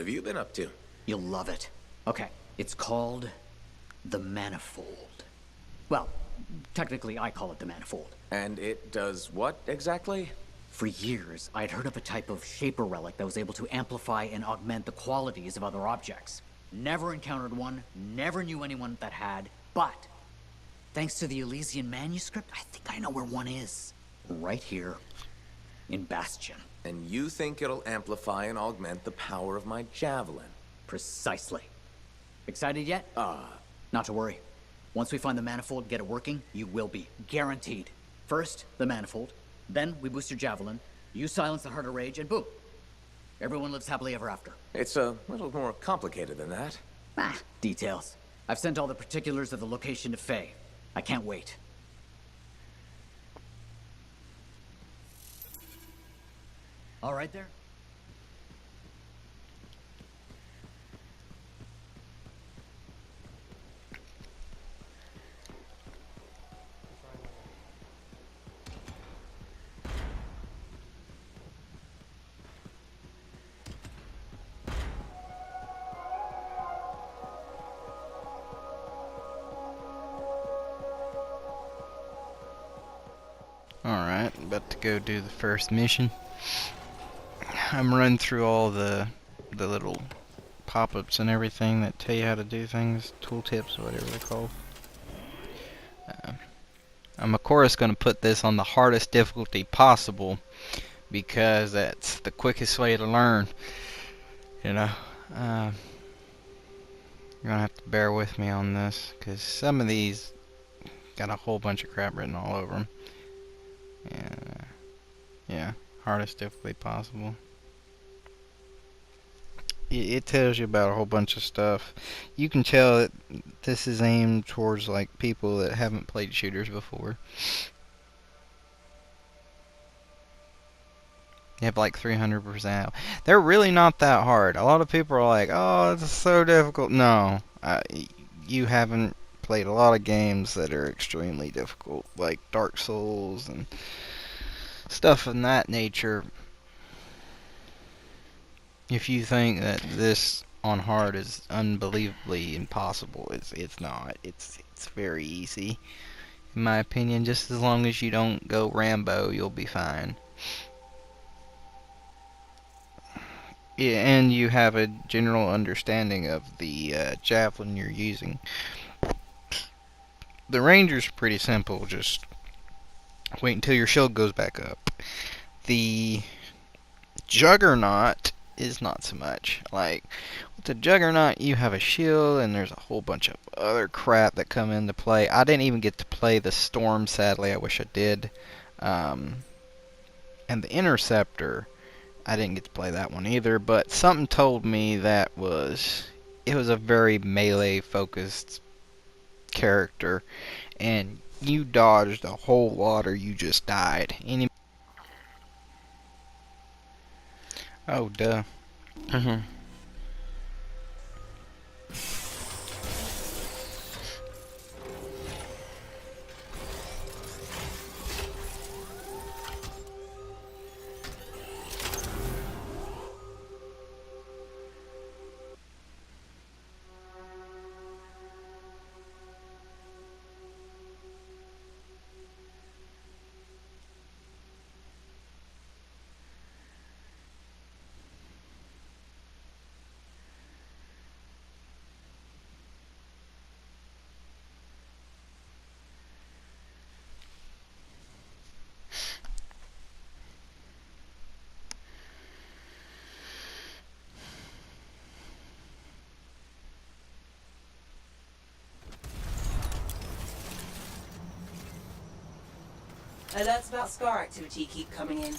have you been up to? You'll love it. Okay, it's called the Manifold. Well, technically I call it the Manifold. And it does what exactly? For years, I'd heard of a type of shaper relic that was able to amplify and augment the qualities of other objects. Never encountered one, never knew anyone that had, but thanks to the Elysian manuscript, I think I know where one is. Right here, in Bastion. And you think it'll amplify and augment the power of my javelin? Precisely. Excited yet? Not to worry. Once we find the Manifold, get it working, you will be. Guaranteed. First, the Manifold. Then, we boost your javelin. You silence the Heart of Rage, and boom. Everyone lives happily ever after. It's a little more complicated than that. Details. I've sent all the particulars of the location to Faye. I can't wait. All right there? Alright, about to go do the first mission. I'm running through all the little pop-ups and everything that tell you how to do things, tooltips or whatever they're called. I'm of course going to put this on the hardest difficulty possible because that's the quickest way to learn. You know, you're going to have to bear with me on this because some of these got a whole bunch of crap written all over them. And yeah, hardest difficulty possible. It tells you about a whole bunch of stuff. You can tell that this is aimed towards like people that haven't played shooters before. You have like 300%. They're really not that hard. A lot of people are like, "Oh, it's so difficult." No, you haven't played a lot of games that are extremely difficult, like Dark Souls and stuff of that nature. If you think that this on hard is unbelievably impossible, it's not. It's very easy, in my opinion. Just as long as you don't go Rambo, you'll be fine. Yeah, and you have a general understanding of the javelin you're using. The ranger's pretty simple. Just wait until your shield goes back up. The Juggernaut is not so much. Like, with the Juggernaut, you have a shield, and there's a whole bunch of other crap that come into play. I didn't even get to play the Storm, sadly. I wish I did. And the Interceptor, I didn't get to play that one either, but something told me that it was a very melee-focused character, and you dodged a whole lot or you just died. Oh, duh. Alerts about Scar activity keep coming in.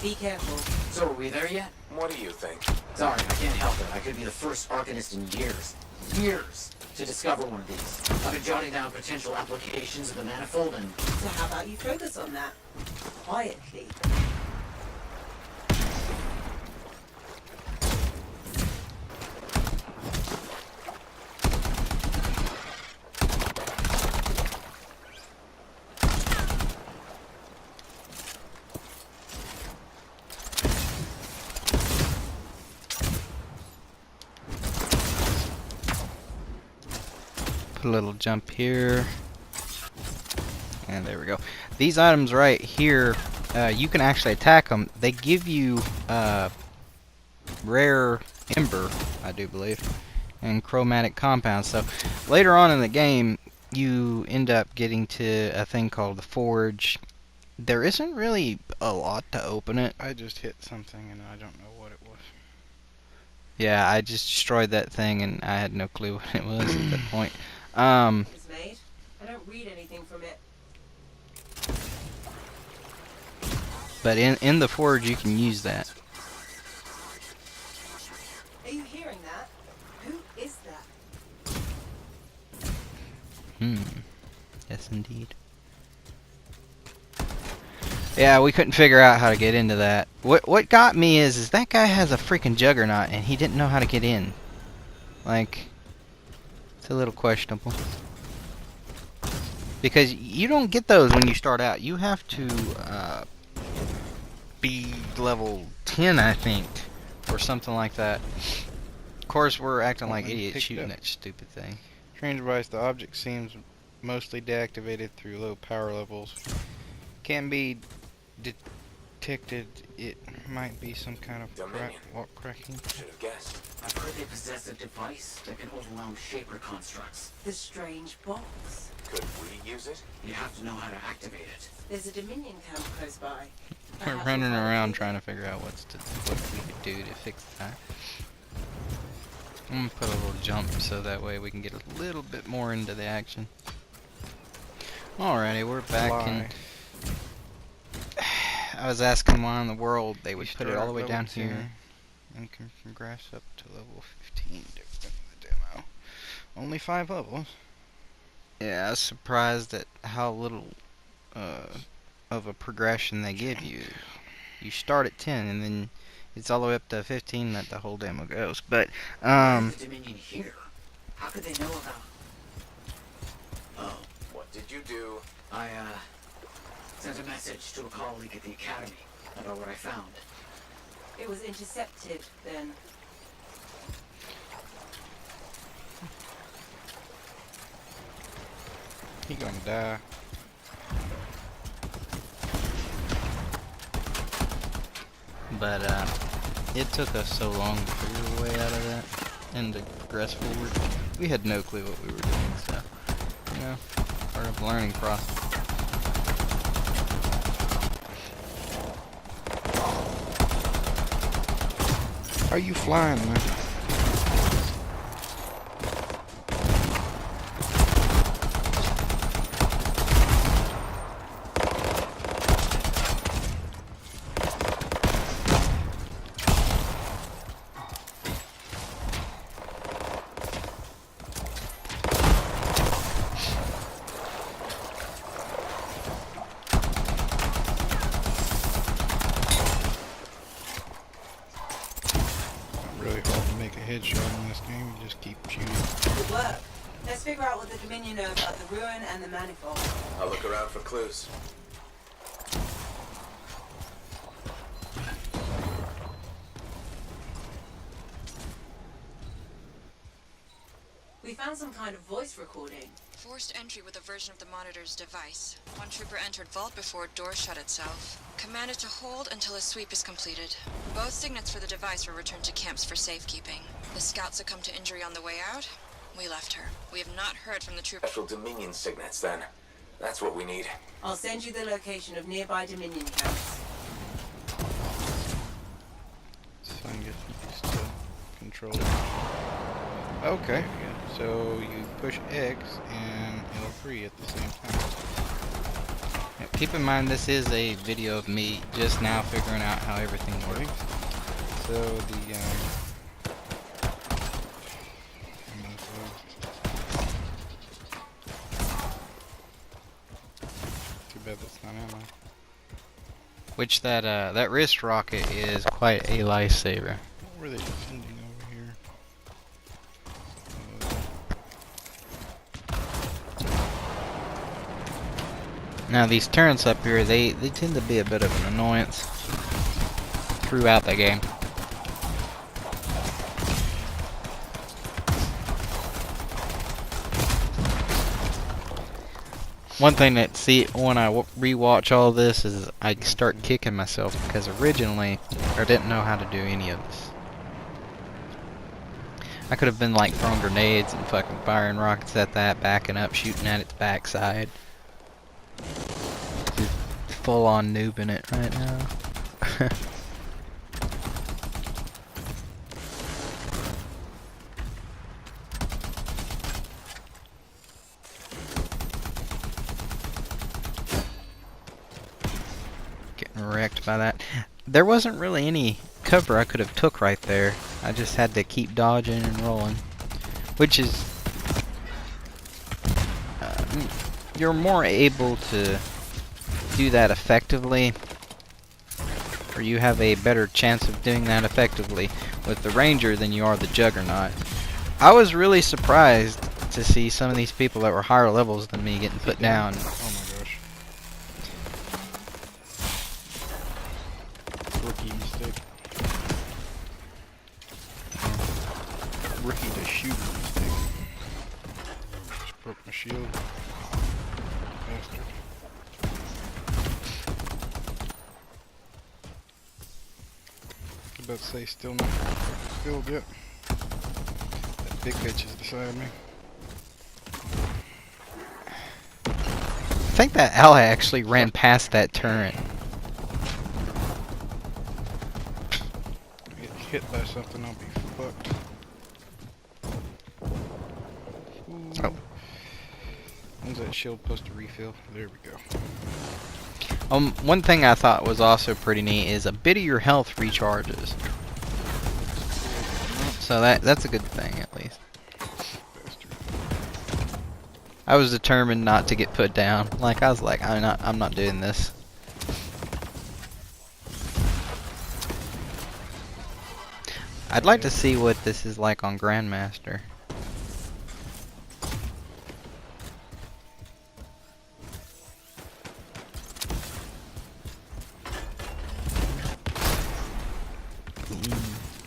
Be careful. So are we there yet? What do you think? Sorry, I can't help it. I could be the first Arcanist in years to discover one of these. I've been jotting down potential applications of the Manifold and... So how about you focus on that? Quietly. Put a little jump here. And there we go. These items right here, you can actually attack them. They give you rare ember, I do believe, and chromatic compounds. So later on in the game, you end up getting to a thing called the forge. There isn't really a lot to open it. I just hit something and I don't know what it was. Yeah, I just destroyed that thing and I had no clue what it was at that point. It's made. I don't read anything from it. But in the forge, you can use that. Are you hearing that? Who is that? Yes, indeed. Yeah, we couldn't figure out how to get into that. What got me is that guy has a freaking juggernaut and he didn't know how to get in. Like, it's a little questionable. Because you don't get those when you start out. You have to be level 10, I think, or something like that. Of course, we're acting like idiots shooting that stupid thing. Strange device. The object seems mostly deactivated through low power levels. Can be detected. It might be some kind of walk cracking. Should have guessed. I've heard they possess a device that can overwhelm shaper constructs. The strange box. Could we use it? You have to know how to activate it. There's a Dominion camp close by. We're Perhaps running we'll find around it. trying to figure out what we could do to fix that. I'm gonna put a little jump so that way we can get a little bit more into the action. Alrighty, we're back in. I was asking why in the world they would put it all the way down here. And can progress up to level 15 to the demo. Only 5 levels. Yeah, I was surprised at how little of a progression they give you. You start at 10 and then it's all the way up to 15 that the whole demo goes. But The Dominion here. How could they know about? Oh, What did you do? I sent a message to a colleague at the academy about what I found. It was intercepted then. He gonna die. But it took us so long to figure a way out of that and to progress forward. We had no clue what we were doing, so you know, part of the learning process. Are you flying, man? Really hard to make a headshot in this game. You just keep shooting. Good work. Let's figure out what the Dominion know about the ruin and the manifold. I'll look around for clues. We found some kind of voice recording. Forced entry with a version of the monitor's device. One trooper entered vault before door shut itself. Commanded to hold until his sweep is completed. Both signets for the device were returned to camps for safekeeping. The scout succumbed to injury on the way out. We left her. We have not heard from the trooper. Special Dominion signets, then. That's what we need. I'll send you the location of nearby Dominion camps. So I can get used to control. Okay, so you push X and L3 at the same time. Yeah, keep in mind this is a video of me just now figuring out how everything works. So the too bad that's not ammo. Which that wrist rocket is quite a lifesaver. What were they defending over here? Now these turrets up here, they tend to be a bit of an annoyance throughout the game. One thing that, see, when I rewatch all this is I start kicking myself because originally I didn't know how to do any of this. I could have been like throwing grenades and fucking firing rockets at that, backing up, shooting at its backside. Just full on noobing it right now. Getting wrecked by that. There wasn't really any cover I could have took right there. I just had to keep dodging and rolling, which is you're more able to do that effectively, or you have a better chance of doing that effectively with the Ranger than you are the Juggernaut. I was really surprised to see some of these people that were higher levels than me getting put down. Oh my gosh. Rookie mistake. Rookie to shooter mistake. Just broke my shield. Bastard. About to say still not filled yet. That big bitch is beside me. I think that ally actually ran past that turret. Get hit by something, I'll be fucked. Ooh. Oh. When's that shield supposed to refill? There we go. One thing I thought was also pretty neat is a bit of your health recharges. So that's a good thing at least. Bastard. I was determined not to get put down. Like I was like, I'm not doing this. I'd like to see what this is like on Grandmaster.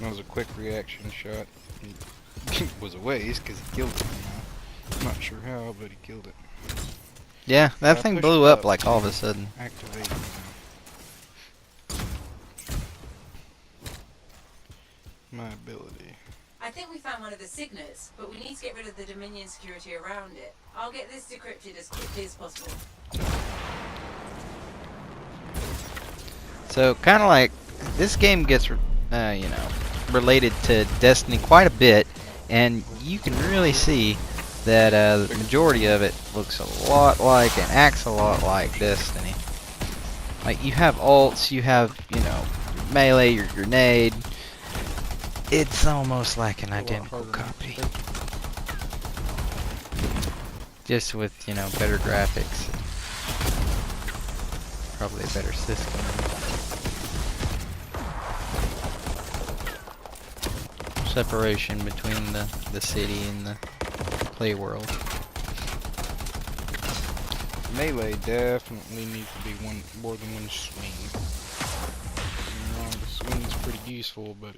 That was a quick reaction shot. It was a waste because he killed it. I'm not sure how, but he killed it. Yeah, that I thing pushed blew up up like all of a sudden. Activate my ability. I think we found one of the signets, but we need to get rid of the Dominion security around it. I'll get this decrypted as quickly as possible. So kind of like this game gets, related to Destiny quite a bit, and you can really see that the majority of it looks a lot like and acts a lot like Destiny. Like you have ults, you have melee, your grenade. It's almost like an identical copy, just with better graphics, and probably a better system. Separation between the city and the play world. Melee definitely needs to be more than one swing. The swing's pretty useful, but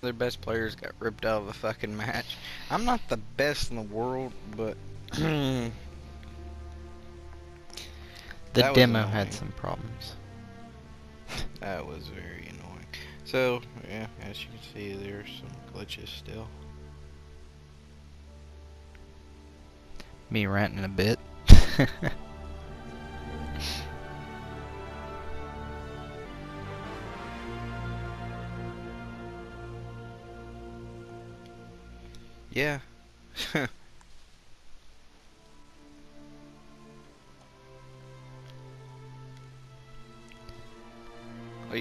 Their best players got ripped out of the fucking match. I'm not the best in the world, but the That was demo annoying. had some problems. that was very annoying. So, yeah, as you can see, there's some glitches still. Me ranting a bit. Yeah. At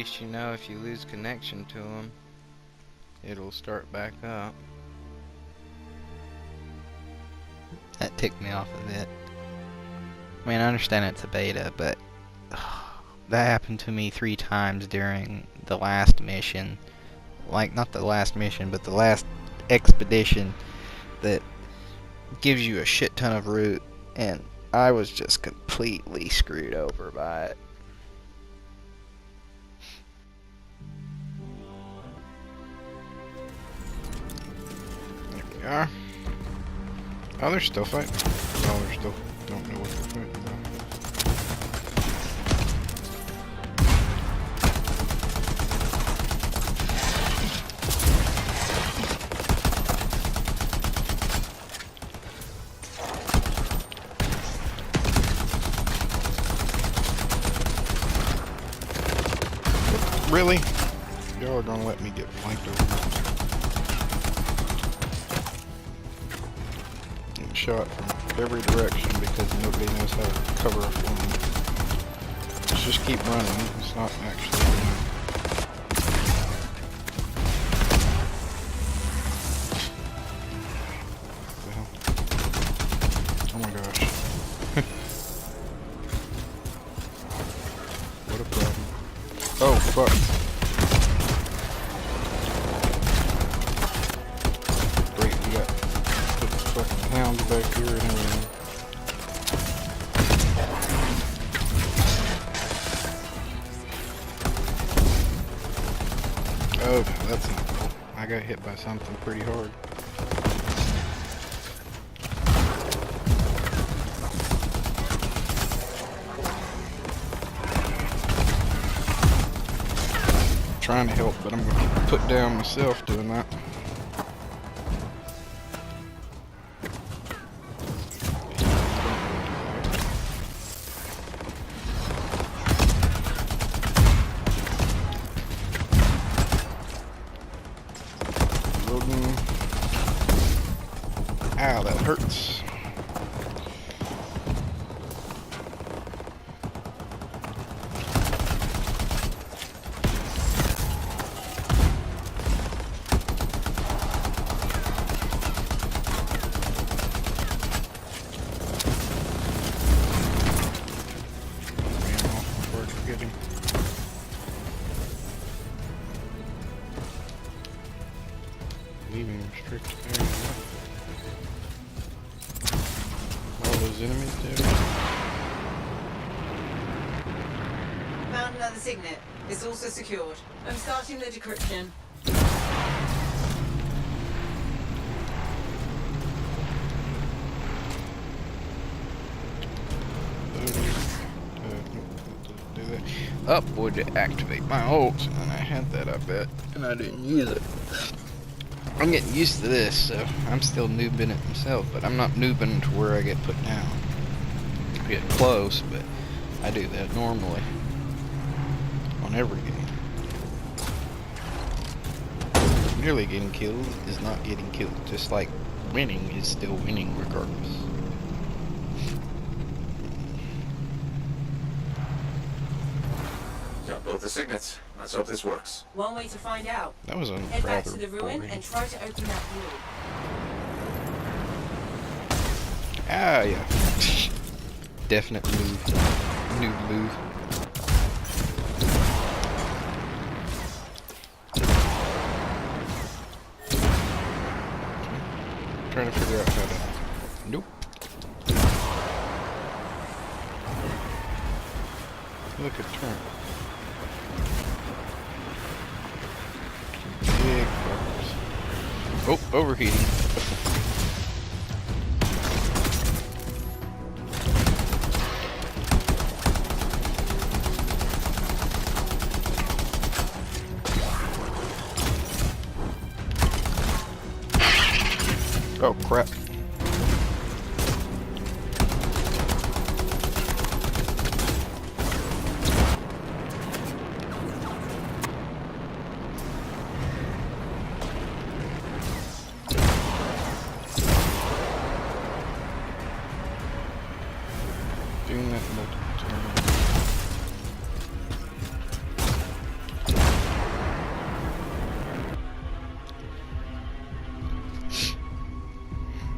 least you know if you lose connection to them, it'll start back up. That ticked me off a bit. I mean, I understand it's a beta, but that happened to me 3 times during the last mission. Like, not the last mission, but the last expedition that gives you a shit ton of loot, and I was just completely screwed over by it. There we are. Oh, they're still fighting. Oh, they're still Don't know what they're fighting about. Really? Y'all are gonna let me get flanked over. Getting shot from every direction because nobody knows how to cover a flame. Let's just keep running. It's not actually well. Oh my gosh. What a problem. Oh, fuck. Great, we got the fucking hounds back here and everything. Oh, that's not cool. I got hit by something pretty hard. Trying to help, but I'm gonna get put down myself doing that. Loading. Ow, that hurts. Leaving restricted area. All those enemies there. Found another signet. It's also secured. I'm starting the decryption. Do that. Up would activate my ult, and I had that, I bet, and I didn't use it. I'm getting used to this, so I'm still noobing it myself, but I'm not noobing to where I get put down. I get close, but I do that normally on every game. Nearly getting killed is not getting killed, just like winning is still winning regardless. Got both the signets. Let's hope this works. One way to find out. That was Head back to rather the ruin boring. and try to open that door. Ah, yeah. Definite move. Noob move. Trying to figure out how to. Nope. Look at turn. Big fuckers. Oh, overheating. Oh crap. Doing that multiple times.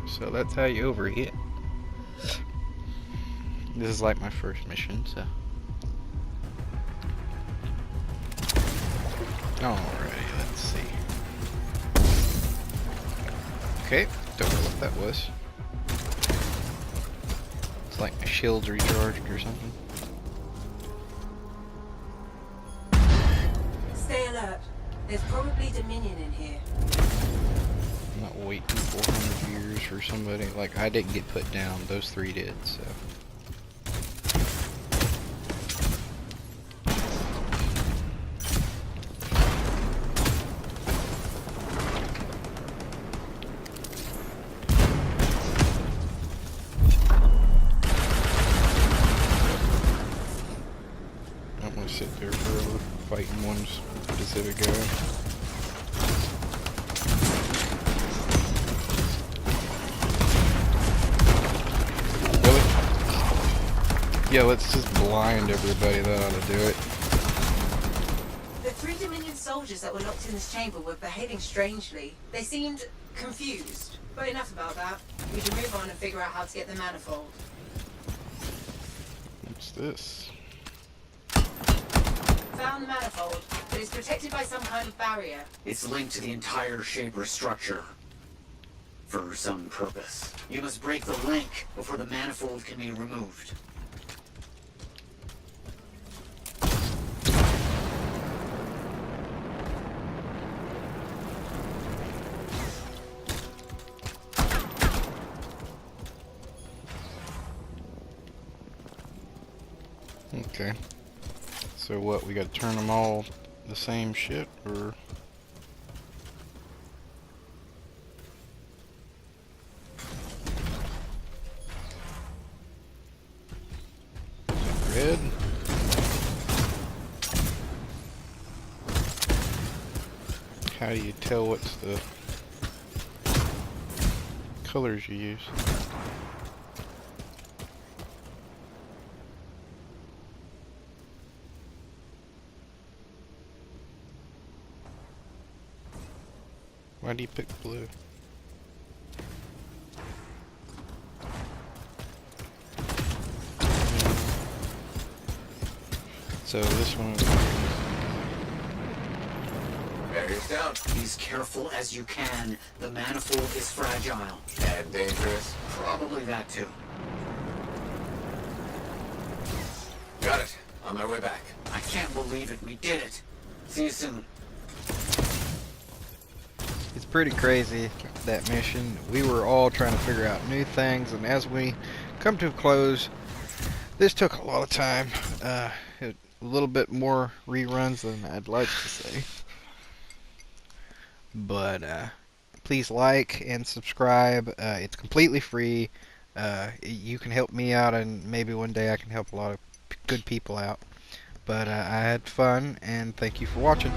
So that's how you overhit. This is like my first mission, so. Alrighty, let's see. Okay, don't know what that was. It's like my shield's recharged or something. Stay alert. There's probably Dominion in here. I'm not waiting 400 years for somebody. Like, I didn't get put down. Those 3 did, so. I'm gonna sit there forever fighting one specific guy. Yeah, let's just blind everybody. That ought to do it. The 3 Dominion soldiers that were locked in this chamber were behaving strangely. They seemed confused. But enough about that. We should move on and figure out how to get the manifold. What's this? Found the manifold, but it's protected by some kind of barrier. It's linked to the entire Shaper structure. For some purpose. You must break the link before the manifold can be removed. Okay. So what, we gotta turn them all the same shit, or? Red? How do you tell what's the colors you use? Why do you pick blue? So this one. Barriers down. Be as careful as you can. The manifold is fragile. And dangerous. Probably that too. Got it. On my way back. I can't believe it. We did it. See you soon. It's pretty crazy, that mission. We were all trying to figure out new things, and as we come to a close, this took a lot of time. A little bit more reruns than I'd like to say. But please like and subscribe. It's completely free. You can help me out, and maybe one day I can help a lot of good people out. But I had fun, and thank you for watching.